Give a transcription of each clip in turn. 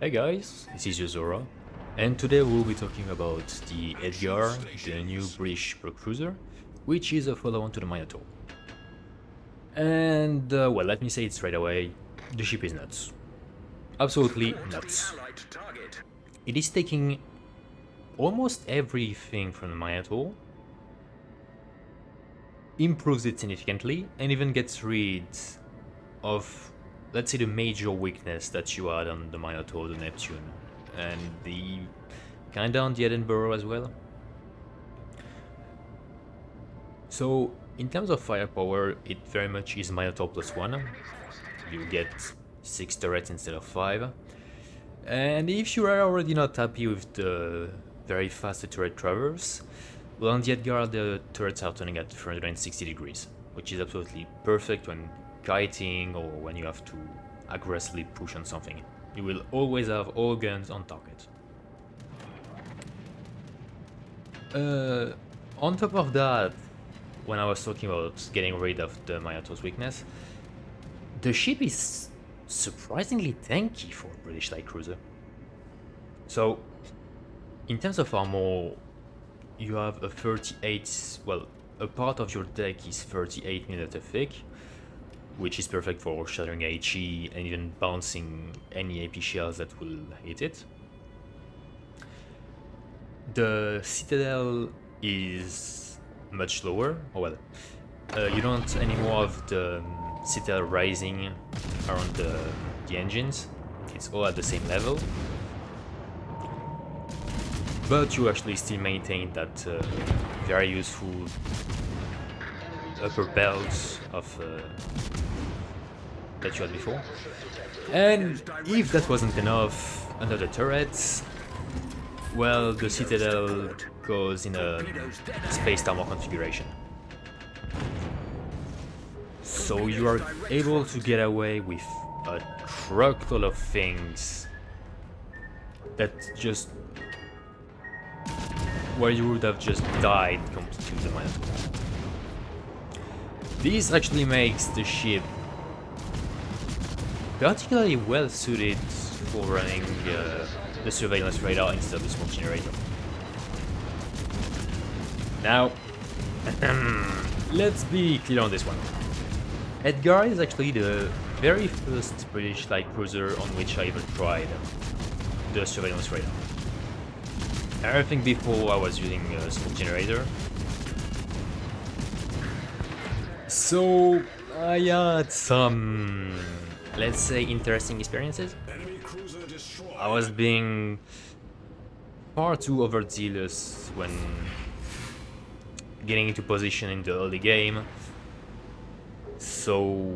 Hey guys, this is Yozora, and today we'll be talking about the Edgar, the new British Supercruiser, which is a follow-on to the Minotaur. And, well, let me say it straight away, the ship is nuts. Absolutely nuts. It is taking almost everything from the Minotaur, improves it significantly, and even gets rid of, let's say, the major weakness that you had on the Minotaur, the Neptune, and the kinda on the Edinburgh as well. So, in terms of firepower, it very much is Minotaur +1. You get 6 turrets instead of 5. And if you are already not happy with the very fast turret traverse, well, on the Edgar the turrets are turning at 360 degrees, which is absolutely perfect when kiting or when you have to aggressively push on something. You will always have all guns on target. On top of that, when I was talking about getting rid of the Minotaur's weakness, the ship is surprisingly tanky for a British light cruiser. So, in terms of armor, you have a 38, well, a part of your deck is 38mm thick, which is perfect for shattering HE and even bouncing any AP shells that will hit it. The Citadel is much lower. Oh well, you don't anymore have the Citadel rising around the engines. It's all at the same level. But you actually still maintain that very useful upper belt of that you had before. And if that wasn't enough, under the turrets, well, the Citadel goes in a spaced armor configuration. So you are able to get away with a truckload of things that just... where you would have just died completely to the Minotaur. This actually makes the ship particularly well suited for running the surveillance radar instead of the smoke generator. Now, let's be clear on this one. Edgar is actually the very first British light cruiser on which I ever tried the surveillance radar. Everything before I was using a smoke generator. So I had some, let's say, interesting experiences. I was being far too overzealous when getting into position in the early game. So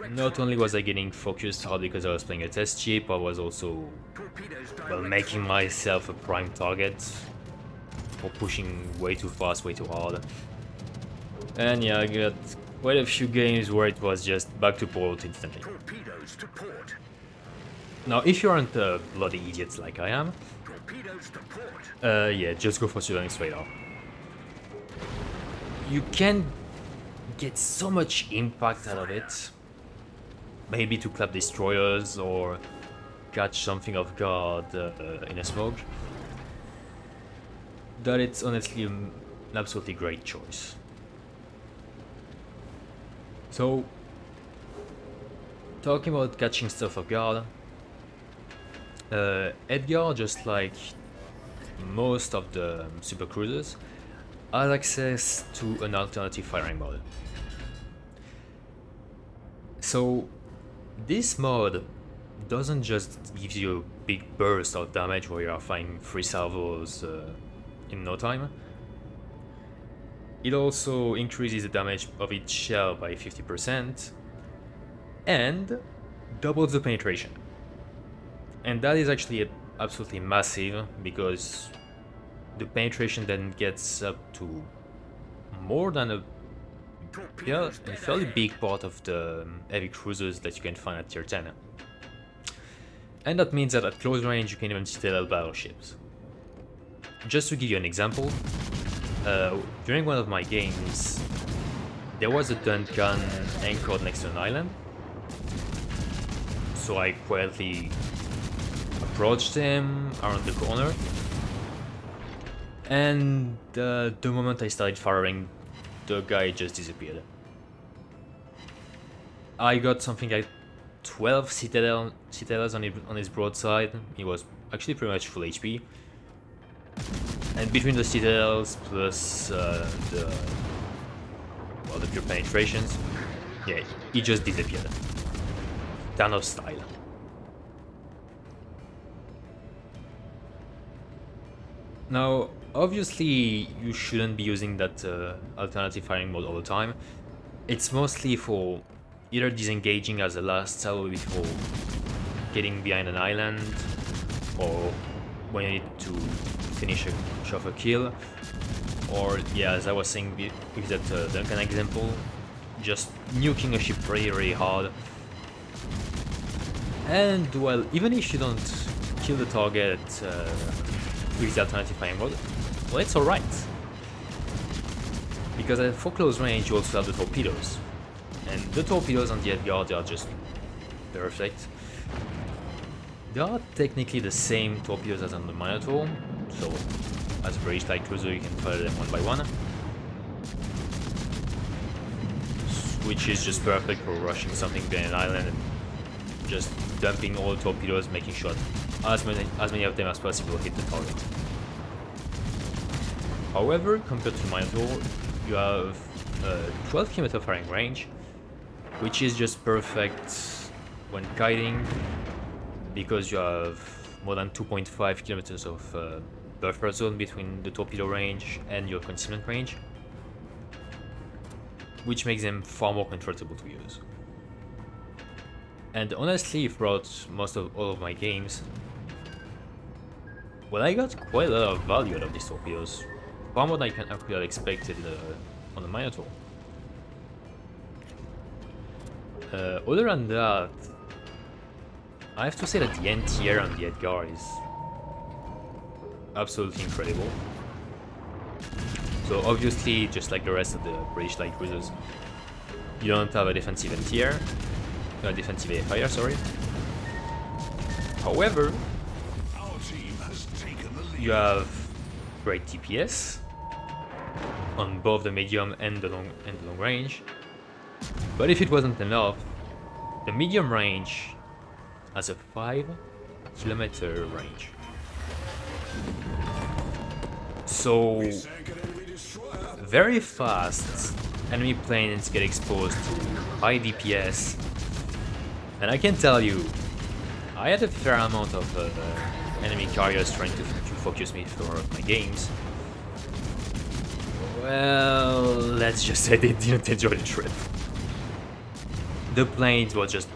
not only was I getting focused hard because I was playing a test chip, I was also, well, making myself a prime target for pushing way too fast, way too hard. And yeah, I got quite a few games where it was just back to port instantly. Now, if you aren't bloody idiots like I am, yeah, just go for surveillance radar. You can get so much impact out of it. Maybe to clap destroyers or catch something off guard in a smoke. That it's honestly an absolutely great choice. So, talking about catching stuff off guard, Edgar, just like most of the Supercruisers, has access to an alternative firing mode. So, this mode doesn't just give you a big burst of damage where you are firing 3 salvos in no time. It also increases the damage of each shell by 50% and doubles the penetration. And that is actually absolutely massive because the penetration then gets up to more than a fairly big part of the heavy cruisers that you can find at tier 10. And that means that at close range you can even Citadel battleships. Just to give you an example, during one of my games, there was a Duncan anchored next to an island. So I quietly approached him around the corner, and the moment I started firing, the guy just disappeared. I got something like 12 citadels on his broadside. He was actually pretty much full HP. And between the citadels plus the pure penetrations, yeah, he just disappeared. Thanos style. Now, obviously, you shouldn't be using that alternative firing mode all the time. It's mostly for either disengaging as a last salvo before getting behind an island, or when you need to finish off a kill, or yeah, as I was saying with that Duncan example, just nuking a ship really hard. And well, even if you don't kill the target with the alternative firing mode, well, it's alright. Because for close range you also have the torpedoes. And the torpedoes on the Edgar, they are just perfect. They are technically the same torpedoes as on the Minotaur, so as a British light cruiser you can fire them one by one. Which is just perfect for rushing something behind an island and just dumping all the torpedoes, making sure as many of them as possible hit the target. However, compared to the Minotaur, you have a 12 km firing range, which is just perfect when kiting, because you have more than 2.5 kilometers of buffer zone between the torpedo range and your concealment range, which makes them far more comfortable to use. And honestly, throughout all of my games, well, I got quite a lot of value out of these torpedoes, far more than I could have expected on the Minotaur. Other than that, I have to say that the NTR on the Edgar is absolutely incredible. So obviously, just like the rest of the British light cruisers, you don't have a defensive NTR, a defensive AFIR, sorry. However, you have great DPS on both the medium and the long range. But if it wasn't enough, the medium range has a 5 km range. So very fast enemy planes get exposed to high DPS, and I can tell you, I had a fair amount of enemy carriers trying to focus me for my games. Well, let's just say they didn't enjoy the trip. The planes were just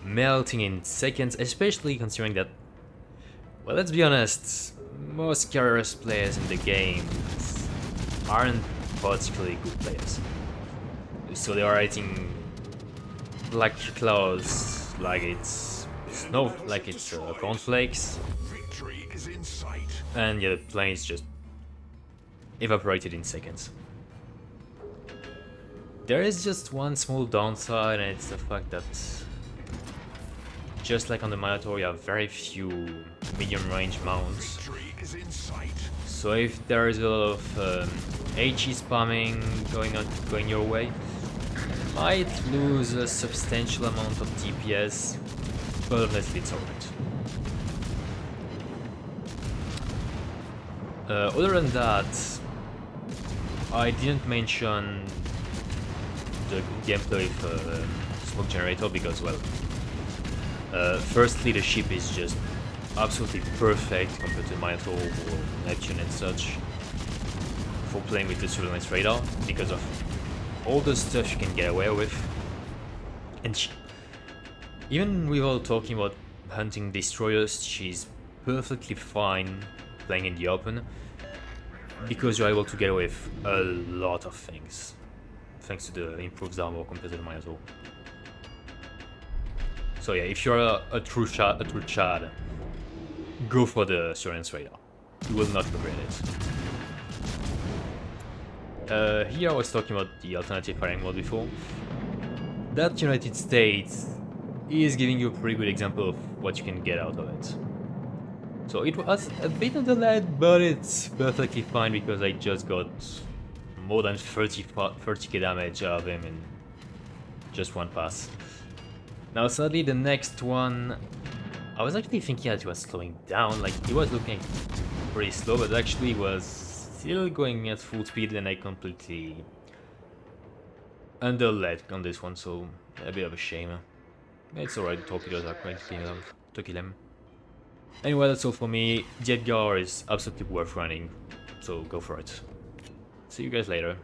melting in seconds, especially considering that, well, let's be honest, most carriers players in the game aren't particularly good players. So they are writing black clouds like it's snow, like it's cornflakes, and yeah, the planes just evaporated in seconds. There is just one small downside, and it's the fact that, just like on the Minotaur, you have very few medium range mounts. So if there is a lot of HE spamming going your way, you might lose a substantial amount of DPS, but honestly it's alright. Other than that, I didn't mention the gameplay of smoke generator because, well, firstly the ship is just absolutely perfect compared to Minotaur or Neptune and such for playing with the surveillance radar because of all the stuff you can get away with. And even without talking about hunting destroyers, she's perfectly fine playing in the open because you're able to get away with a lot of things thanks to the improved armor compared to the Minotaur. So yeah, if you're a true Chad, go for the surveillance radar. You will not regret it. Here I was talking about the alternative firing mode before. That United States is giving you a pretty good example of what you can get out of it. So it was a bit on the lead, but it's perfectly fine because I just got more than 30k damage out of him in just one pass. Now sadly the next one, I was actually thinking that he was slowing down, like he was looking pretty slow, but actually was still going at full speed and I completely under-led on this one, so a bit of a shame. It's alright, the torpedoes are going to kill him. Anyway, that's all for me. The Edgar is absolutely worth running, so go for it. See you guys later.